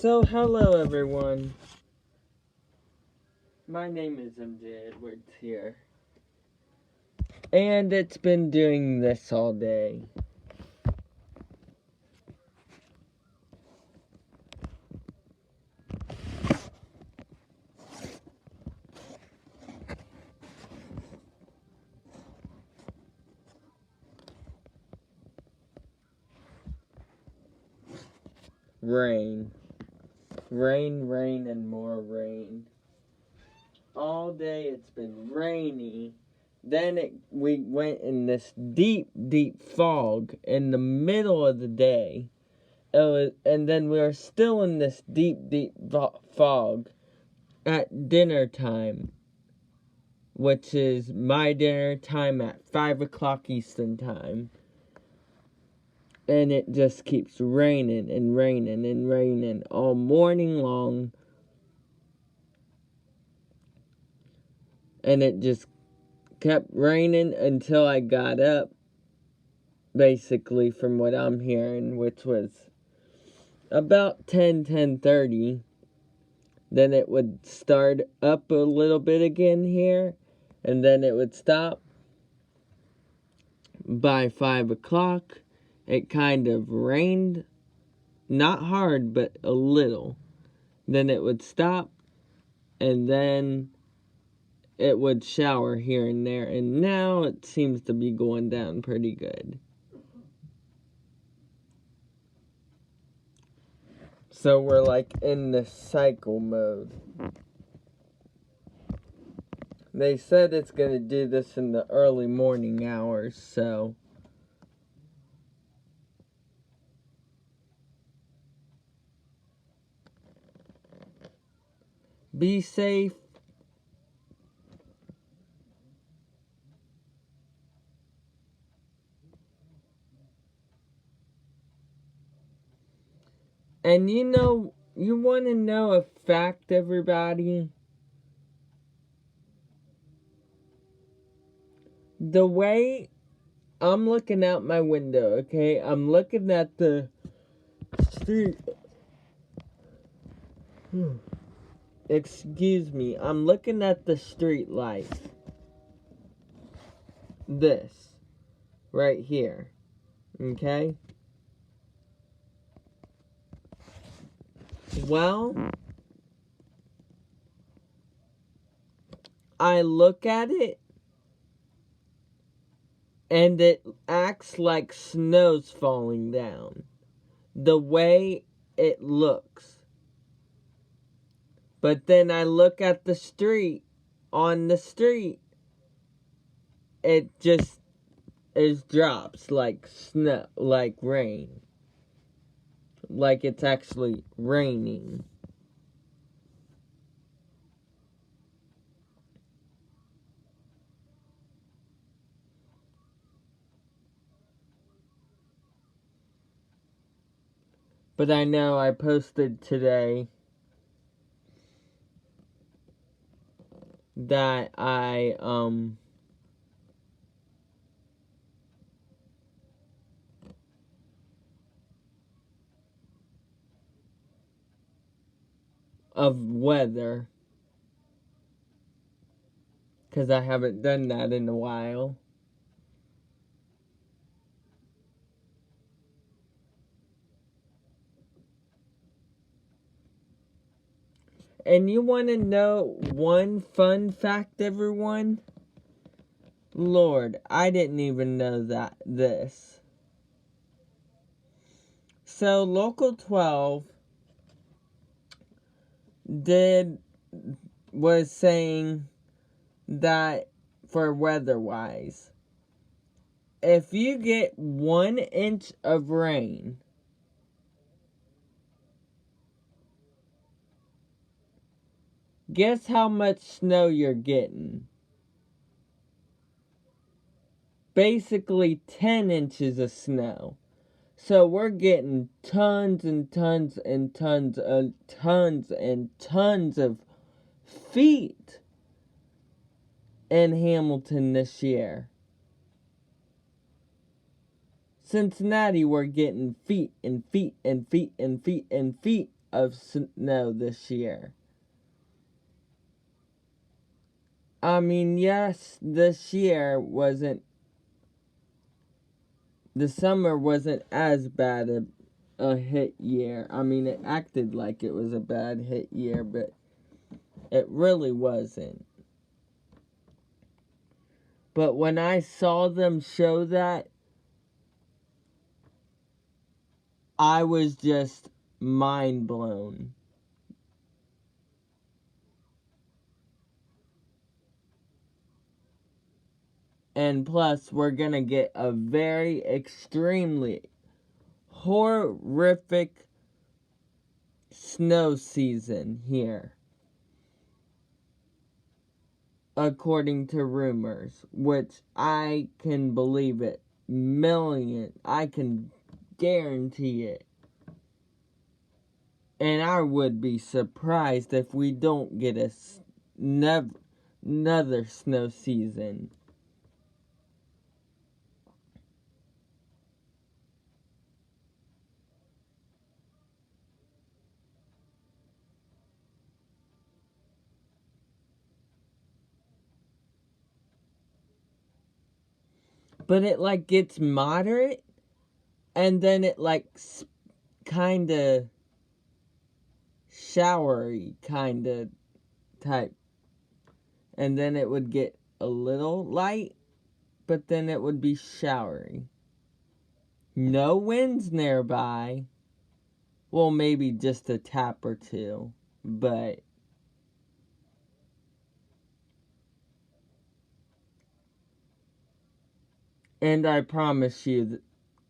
So, hello everyone. My name is MJ Edwards here. And it's been doing this all day. Rain. Rain, rain, and more rain. All day it's been rainy. Then we went in this deep, deep fog in the middle of the day. And then we were still in this deep, deep fog at dinner time, which is my dinner time at 5 o'clock Eastern time. And it just keeps raining and raining and raining all morning long. And it just kept raining until I got up, basically, from what I'm hearing, which was about 10:30. Then it would start up a little bit again here, and then it would stop. By 5 o'clock, it kind of rained, not hard, but a little. Then it would stop, and then it would shower here and there, and now it seems to be going down pretty good. So we're like in the cycle mode. They said it's gonna do this in the early morning hours, so be safe. And you want to know a fact, everybody? The way I'm looking out my window, okay? I'm looking at the street. Excuse me. I'm looking at the street light. This. Right here. Okay? Well, I look at it, and it acts like snow's falling down. The way it looks. But then I look at the street, on the street, it just drops like snow, like rain. Like it's actually raining. But I know I posted today that I of weather, because I haven't done that in a while. And you want to know one fun fact, everyone? Lord, I didn't even know this. So, Local 12 was saying that for weather-wise, if you get 1 inch of rain, guess how much snow you're getting? Basically 10 inches of snow. So we're getting tons and tons and tons and tons and tons of feet in Hamilton this year. Cincinnati, we're getting feet and feet and feet and feet and feet of snow this year. I mean, yes, this year the summer wasn't as bad a hit year. I mean, it acted like it was a bad hit year, but it really wasn't. But when I saw them show that, I was just mind blown. And plus, we're gonna get a very extremely horrific snow season here, according to rumors, which I can believe it. I can guarantee it. And I would be surprised if we don't get another snow season. But it like gets moderate, and then it like kind of showery kind of type, and then it would get a little light, but then it would be showery. No winds nearby. Well, maybe just a tap or two, but and I promise you that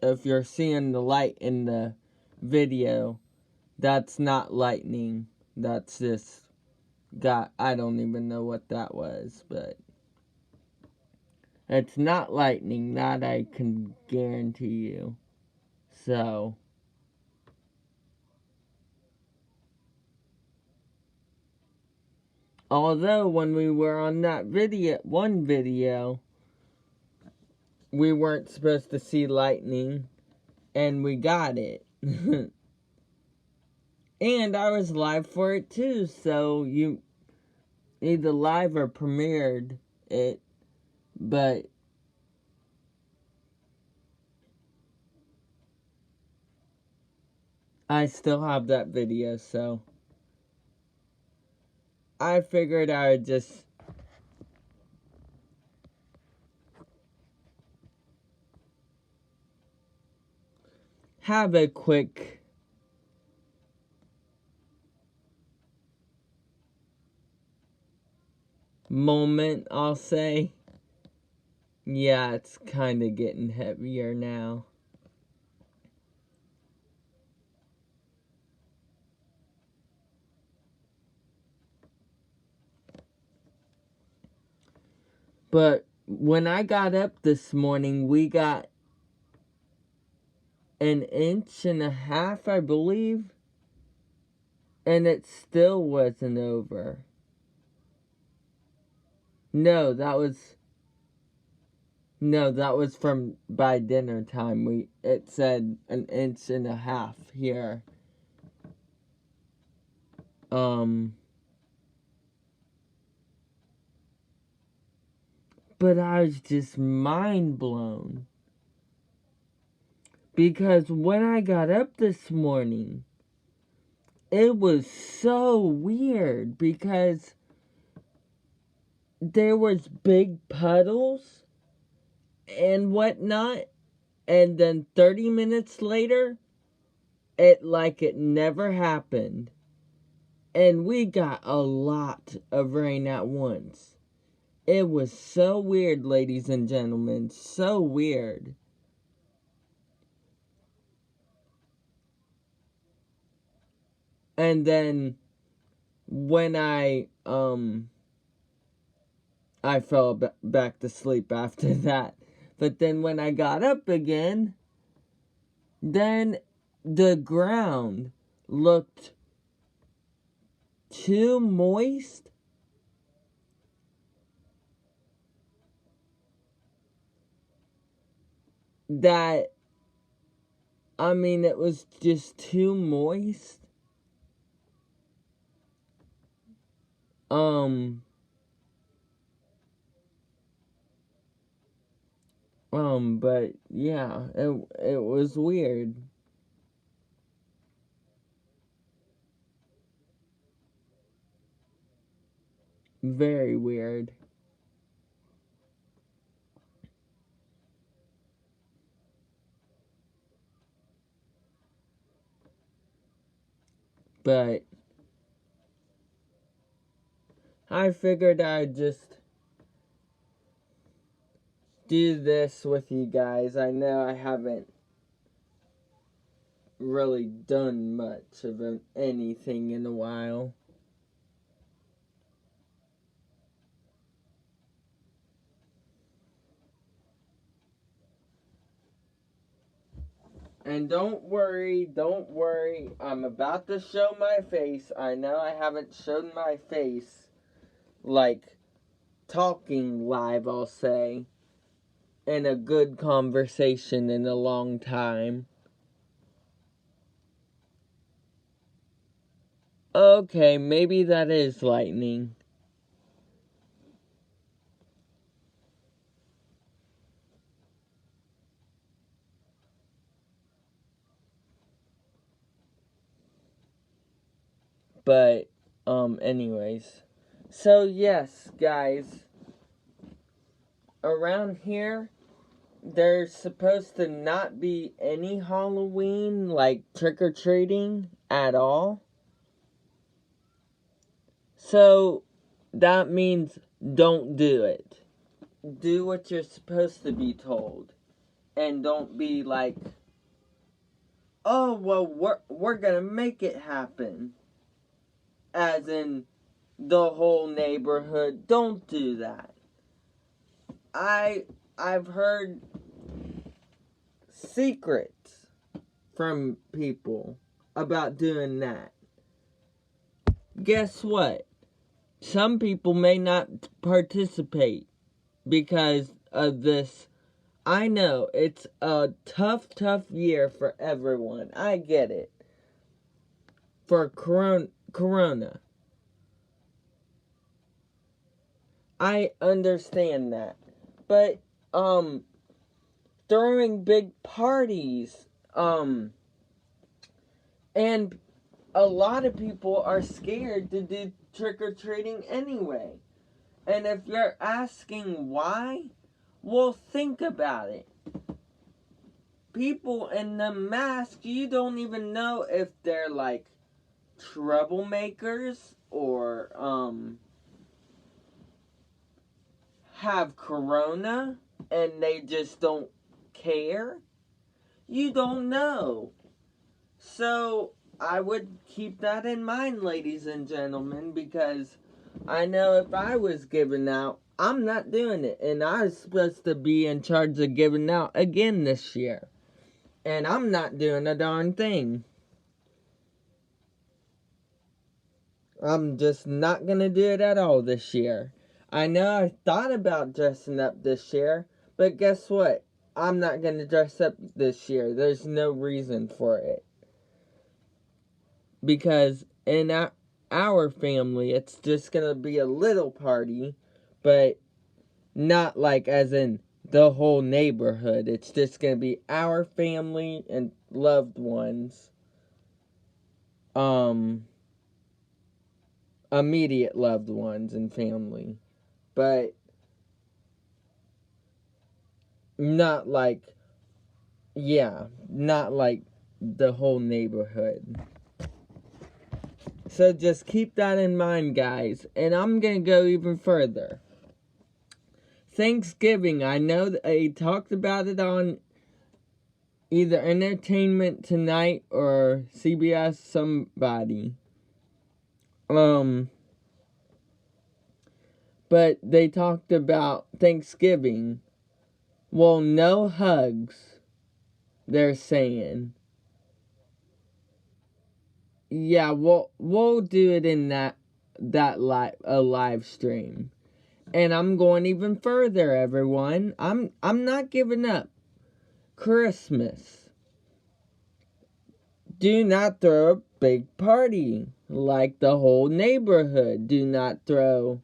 if you're seeing the light in the video, that's not lightning. That's just I don't even know what that was, but it's not lightning, that I can guarantee you. So, although when we were on that video, we weren't supposed to see lightning, and we got it. And I was live for it too, so you either live or premiered it, but I still have that video, so I figured I would just have a quick moment, I'll say. Yeah, it's kind of getting heavier now. But when I got up this morning, we got 1.5 inches, I believe. And it still wasn't over. No, that was from by dinner time. It said 1.5 inches here. But I was just mind blown. Because when I got up this morning, it was so weird because there was big puddles and whatnot, and then 30 minutes later, it never happened. And we got a lot of rain at once. It was so weird, ladies and gentlemen, so weird. And then when I fell back to sleep after that. But then when I got up again, then the ground looked too moist. It was just too moist. But yeah, it was weird. Very weird. But I figured I'd just do this with you guys. I know I haven't really done much of anything in a while. And don't worry, I'm about to show my face. I know I haven't shown my face, like, talking live, I'll say, in a good conversation in a long time. Okay, maybe that is lightning. But, anyways. So, yes, guys. Around here, there's supposed to not be any Halloween, like trick-or-treating, at all. So, that means don't do it. Do what you're supposed to be told. And don't be like, oh, well, we're gonna make it happen. As in, the whole neighborhood. Don't do that. I've heard secrets from people about doing that. Guess what? Some people may not participate because of this. I know it's a tough year for everyone. I get it. For corona. I understand that. But throwing big parties and a lot of people are scared to do trick-or-treating anyway. And if you're asking why, well, think about it. People in the mask, you don't even know if they're like troublemakers or have corona and they just don't care. You don't know. So I would keep that in mind, ladies and gentlemen, because I know if I was giving out, I'm not doing it. And I was supposed to be in charge of giving out again this year. And I'm not doing a darn thing. I'm just not going to do it at all this year. I know I thought about dressing up this year, but guess what? I'm not going to dress up this year. There's no reason for it. Because in our family, it's just going to be a little party, but not like as in the whole neighborhood. It's just going to be our family and loved ones. Immediate loved ones and family. But not like, not like the whole neighborhood. So just keep that in mind, guys. And I'm going to go even further. Thanksgiving, I know that I talked about it on either Entertainment Tonight or CBS somebody. But they talked about Thanksgiving. Well, no hugs, they're saying. Yeah, we'll do it in that live stream. And I'm going even further, everyone. I'm not giving up. Christmas. Do not throw a big party. Like the whole neighborhood. Do not throw.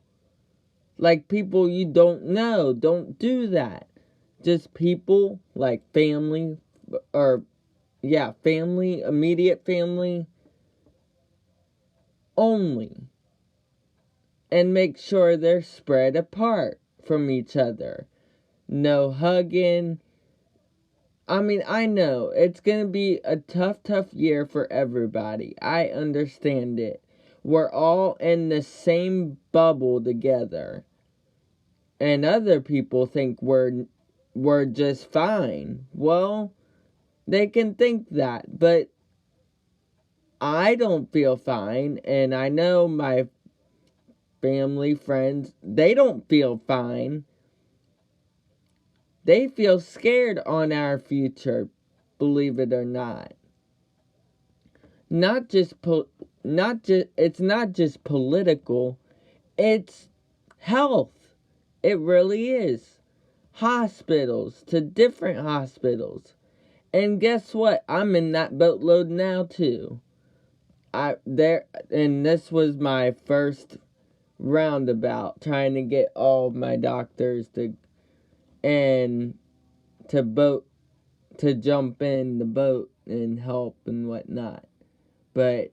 Like people you don't know. Don't do that. Just people like family or family, immediate family only. And make sure they're spread apart from each other. No hugging. I mean, I know it's going to be a tough year for everybody. I understand it. We're all in the same bubble together. And other people think we're just fine. Well, they can think that, but I don't feel fine, and I know my family, friends, they don't feel fine. They feel scared on our future, believe it or not. It's not just political, it's health. It really is. Hospitals, to different hospitals. And guess what? I'm in that boatload now too. And this was my first roundabout trying to get all my doctors to jump in the boat and help and whatnot. But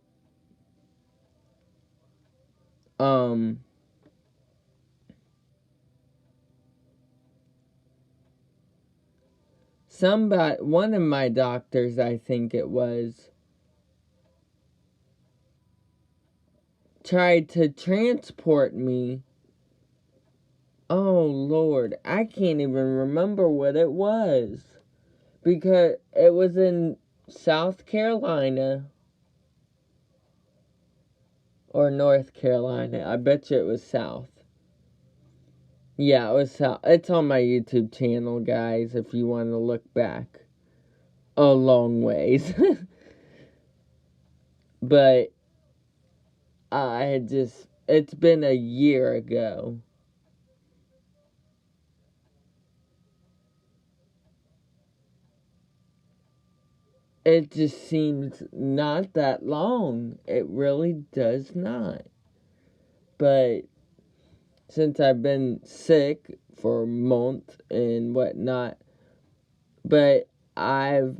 one of my doctors, I think it was, tried to transport me. Oh Lord, I can't even remember what it was. Because it was in South Carolina or North Carolina. I bet you it was South. Yeah, it was South. It's on my YouTube channel, guys, if you want to look back a long ways. But it's been a year ago. It just seems not that long. It really does not. But since I've been sick for a month and whatnot, but I've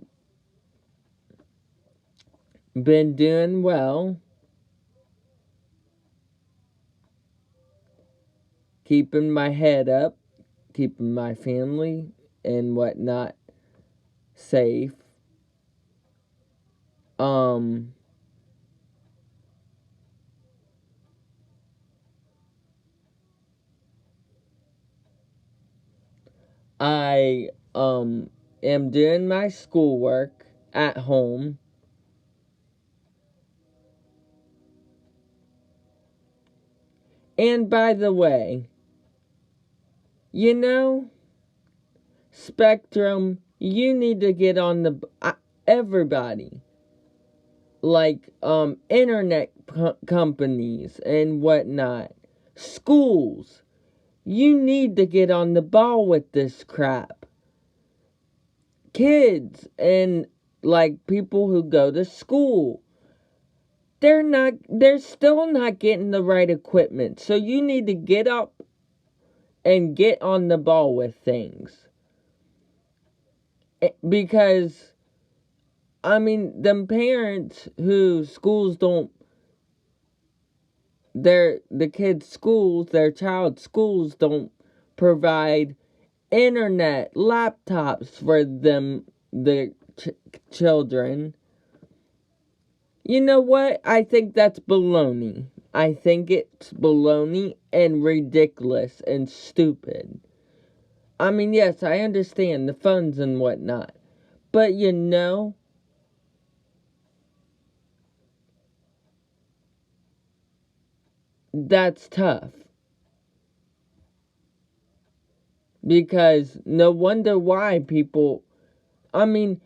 been doing well, keeping my head up, keeping my family and whatnot safe. I am doing my schoolwork at home. And by the way, you know, Spectrum, you need to get on everybody. Like, internet companies and whatnot. Schools. You need to get on the ball with this crap. Kids and, like, people who go to school. They're still not getting the right equipment. So you need to get up and get on the ball with things. Because, I mean, them parents who schools don't, the kids' schools, their child's schools don't provide internet, laptops for them, the children. You know what? I think that's baloney. I think it's baloney and ridiculous and stupid. I mean, yes, I understand the funds and whatnot. But you know, that's tough. Because no wonder why people, I mean,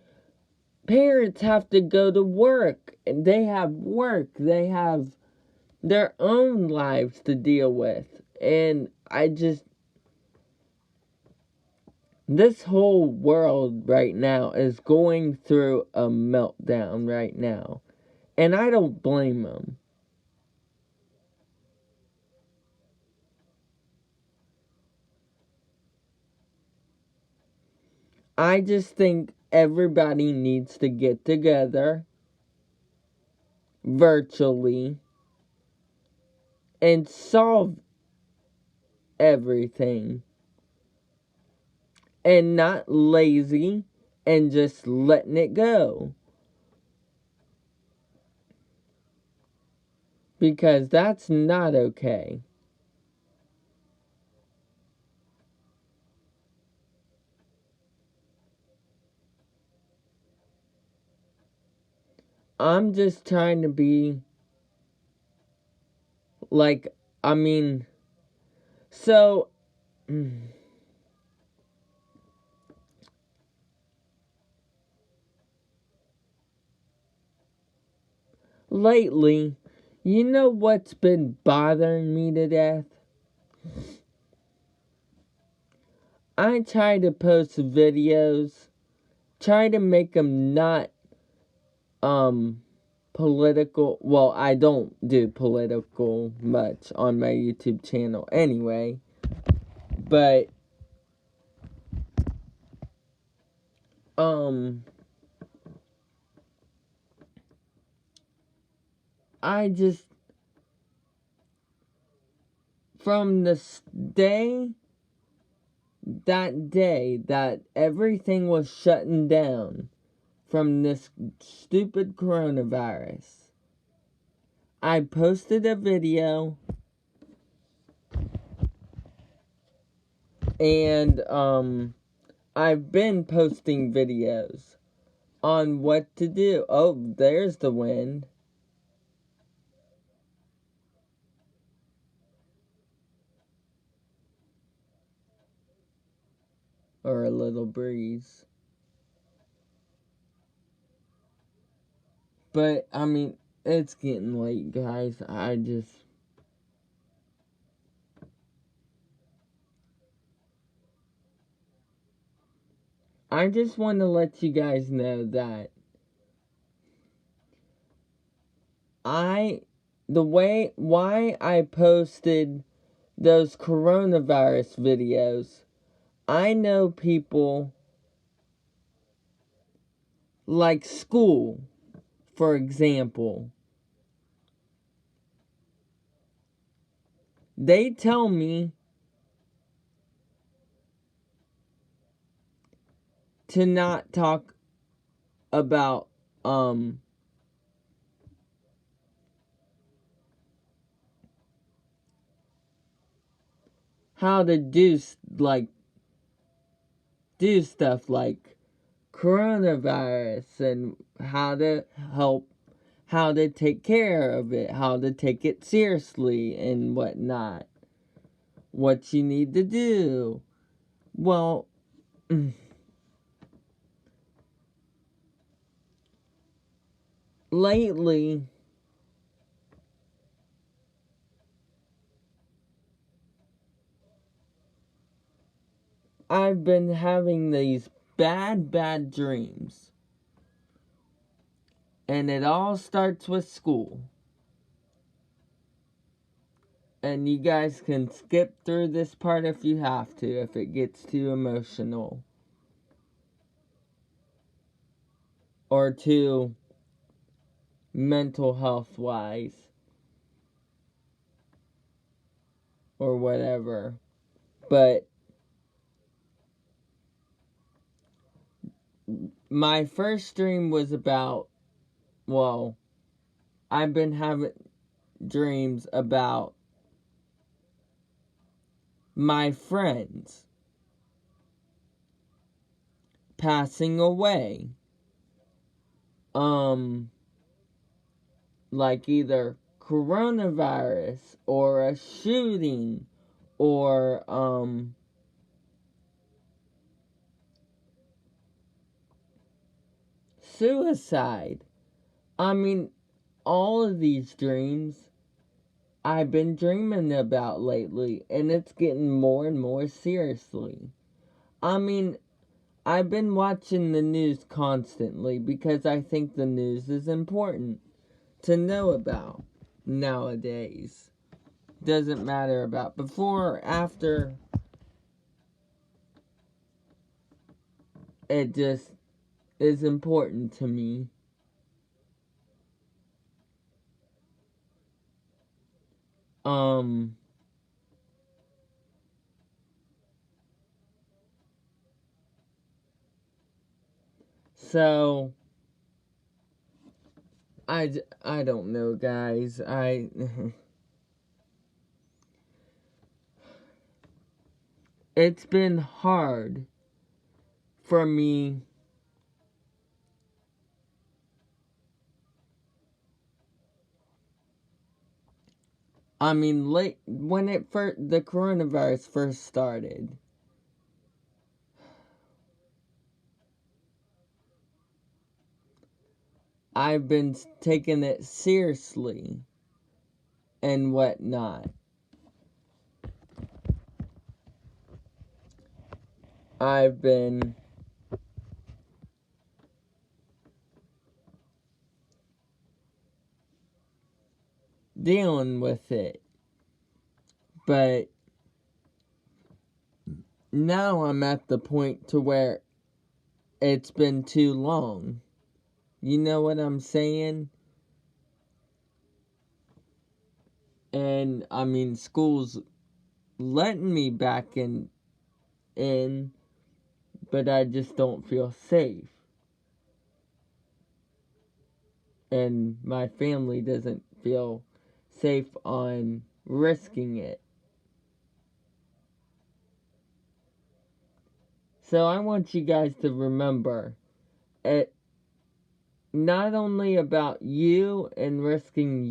parents have to go to work. They have work. They have their own lives to deal with. And this whole world right now is going through a meltdown right now. And I don't blame them. I just think everybody needs to get together virtually and solve everything. And not lazy and just letting it go. Because that's not okay. I'm just trying to be like, I mean, so lately, you know what's been bothering me to death? I try to post videos, try to make them not political. Well, I don't do political much on my YouTube channel anyway, but I just, from the day that everything was shutting down from this stupid coronavirus, I posted a video, and I've been posting videos on what to do. Oh, there's the wind. Or a little breeze. But, I mean, it's getting late, guys. I just want to let you guys know that why I posted those coronavirus videos, I know people like school, for example. They tell me to not talk about how to do stuff like coronavirus and how to help, how to take care of it, how to take it seriously and whatnot, what you need to do. Well, lately, I've been having these bad dreams. And it all starts with school. And you guys can skip through this part if you have to, if it gets too emotional. Or too mental health wise. Or whatever. But my first dream was about, well, I've been having dreams about my friends passing away. Like either coronavirus or a shooting or suicide. I mean, all of these dreams I've been dreaming about lately, and it's getting more and more seriously. I mean, I've been watching the news constantly because I think the news is important. to know about nowadays. Doesn't matter about before or after. It just is important to me. So I don't know, guys. It's been hard for me late when the coronavirus first started. I've been taking it seriously and whatnot. I've been dealing with it. But now I'm at the point to where it's been too long. You know what I'm saying? And school's letting me back in, but I just don't feel safe. And my family doesn't feel safe on risking it. So I want you guys to remember, it not only about you and risking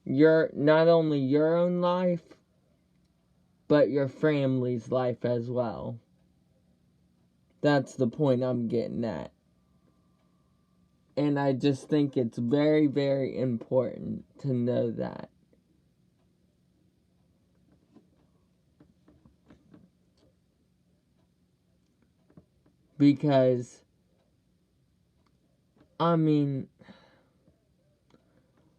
not only your own life, but your family's life as well. That's the point I'm getting at. And I just think it's very, very important to know that. Because,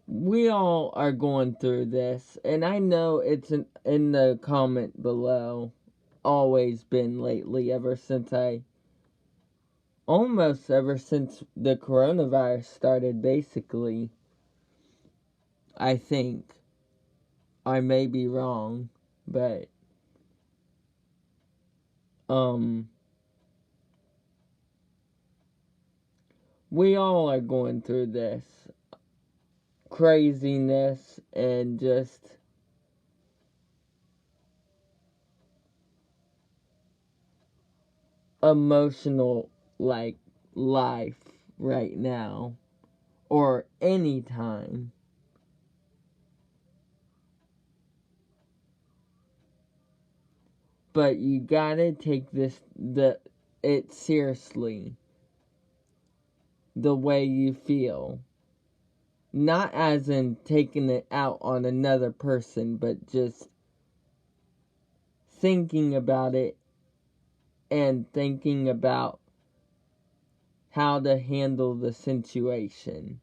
we all are going through this. And I know it's in the comment below. Always been lately, almost ever since the coronavirus started, basically. I think. I may be wrong, but we all are going through this craziness and just emotional life right now or any time. But you gotta take it seriously the way you feel. Not as in taking it out on another person, but just thinking about it and thinking about how to handle the situation.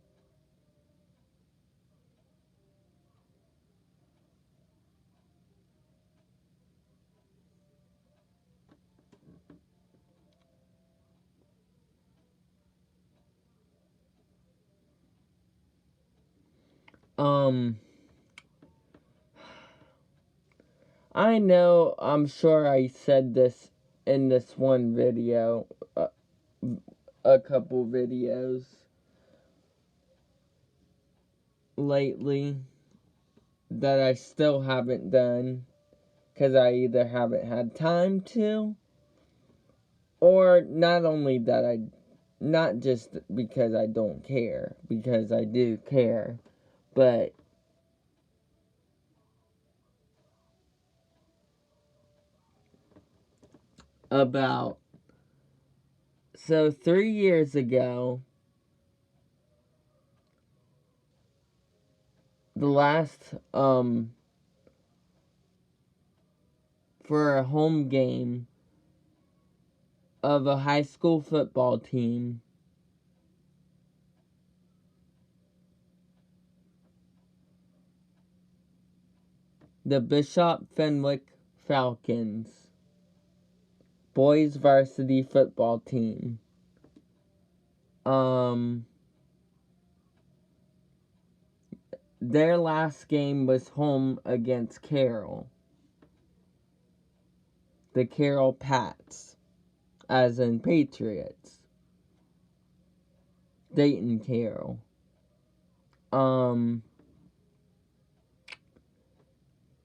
I know, I'm sure I said this in this one video, a couple videos lately that I still haven't done because I either haven't had time to, or not just because I don't care, because I do care, but about, so 3 years ago, the last, for a home game, of a high school football team. The Bishop Fenwick Falcons boys varsity football team. Their last game was home against Carroll. The Carroll Pats, as in Patriots. Dayton Carroll.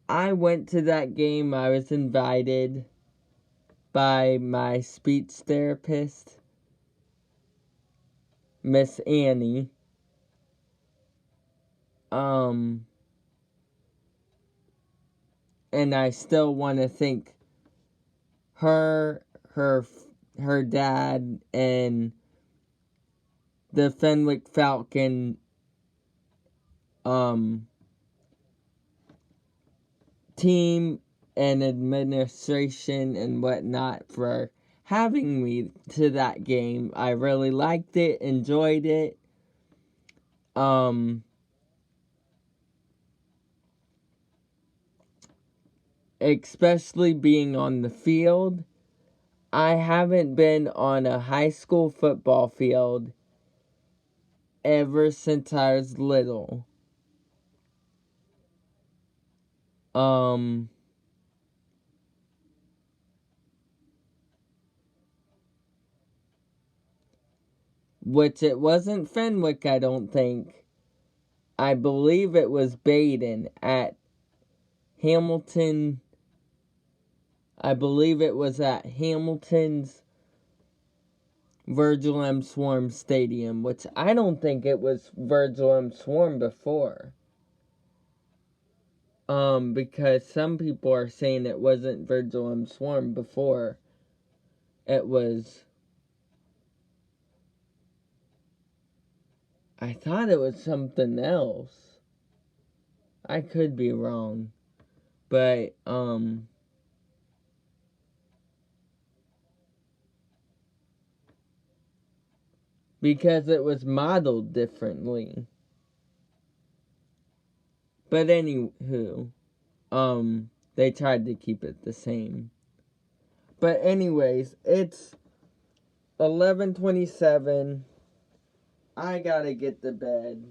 I went to that game. I was invited by my speech therapist, Miss Annie. And I still want to thank her dad, and the Fenwick Falcon team and administration and whatnot for having me to that game. I really liked it, enjoyed it. Especially being on the field. I haven't been on a high school football field ever since I was little. Which it wasn't Fenwick, I don't think. I believe it was Baden at Hamilton. I believe it was at Hamilton's Virgil M. Swarm Stadium, which I don't think it was Virgil M. Swarm before. Because some people are saying it wasn't Virgil M. Swarm before. It was... I thought it was something else. I could be wrong. But, because it was modeled differently. But anywho, they tried to keep it the same. But anyways, it's 11:27. I gotta get to bed.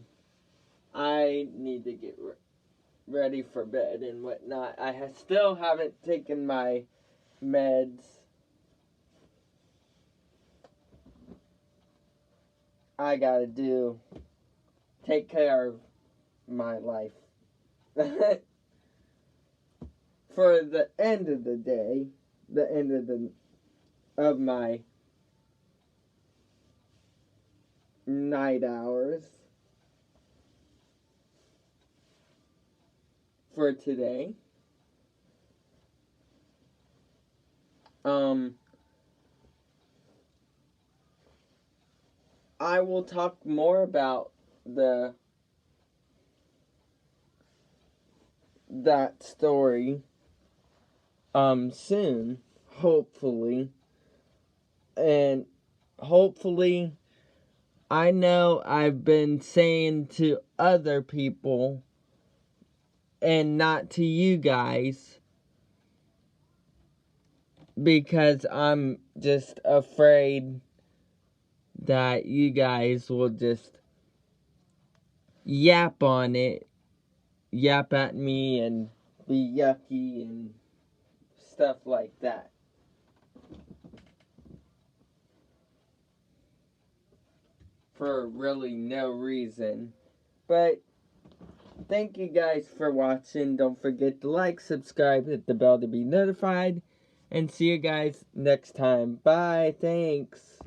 I need to get ready for bed and whatnot. I still haven't taken my meds. I gotta take care of my life. For the end of the day, the end of my night hours for today. I will talk more about that story soon, hopefully. And hopefully, I know I've been saying to other people and not to you guys, because I'm just afraid that you guys will just yap on it, yap at me and be yucky and stuff like that. For really no reason. But thank you guys for watching. Don't forget to like, subscribe, hit the bell to be notified. And see you guys next time. Bye. Thanks.